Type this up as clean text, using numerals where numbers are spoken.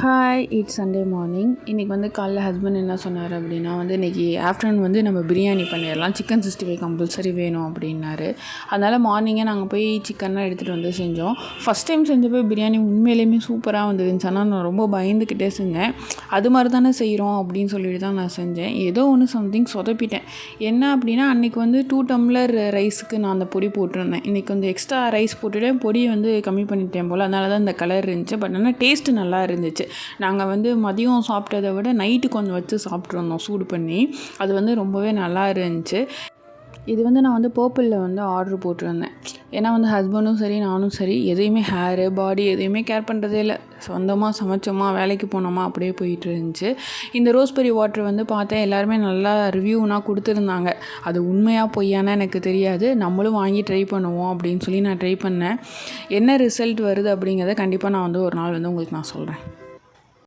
Hi, it's Sunday morning. இன்றைக்கி வந்து காலைல ஹஸ்பண்ட் என்ன சொன்னார் அப்படின்னா இன்றைக்கி ஆஃப்டர்நூன் நம்ம பிரியாணி பண்ணிடலாம், சிக்கன் 65 கம்பல்சரி வேணும் அப்படின்னாரு. அதனால் மார்னிங்கே நாங்கள் போய் சிக்கன்லாம் எடுத்துகிட்டு வந்து செஞ்சோம். ஃபஸ்ட் டைம் செஞ்சப்போ பிரியாணி உண்மையிலேயுமே சூப்பராக வந்துருந்துச்சு. ஆனால் நான் ரொம்ப பயந்துக்கிட்டே செஞ்சேன். அது மாதிரி தானே செய்கிறோம் அப்படின்னு சொல்லிட்டு தான் நான் செஞ்சேன். ஏதோ ஒன்று சம்திங் சொதப்பிட்டேன். என்ன அப்படின்னா அன்றைக்கி 2 டம்ளர் ரைஸுக்கு நான் அந்த பொடி போட்டிருந்தேன். இன்றைக்கி எக்ஸ்ட்ரா ரைஸ் போட்டுவிட்டேன், பொடியை கம்மி பண்ணிட்டேன் போல். அதனால தான் இந்த கலர் இருந்துச்சு. பட் ஆனால் டேஸ்ட்டு நல்லா இருந்துச்சு. நாங்கள் மதியம் சாப்பிட்டதை விட நைட்டு கொஞ்சம் வச்சு சாப்பிட்ருந்தோம் சூடு பண்ணி. அது ரொம்பவே நல்லா இருந்துச்சு. இது நான் பர்பிளில் ஆர்டர் போட்டிருந்தேன். ஏன்னா ஹஸ்பண்டும் சரி நானும் சரி எதையுமே ஹேரு பாடி எதையுமே கேர் பண்ணுறதே இல்லை. சொந்தமாக சமைச்சோமா, வேலைக்கு போனோமா அப்படியே போயிட்டு இருந்துச்சு. இந்த ரோஸ்பெரி வாட்டர் பார்த்தேன், எல்லாருமே நல்லா ரிவ்யூனா கொடுத்துருந்தாங்க. அது உண்மையாக பொய்யானா எனக்கு தெரியாது. நம்மளும் வாங்கி ட்ரை பண்ணுவோம் அப்படின்னு சொல்லி நான் ட்ரை பண்ணேன். என்ன ரிசல்ட் வருது அப்படிங்கிறத கண்டிப்பாக நான் ஒரு நாள் உங்களுக்கு நான் சொல்கிறேன்.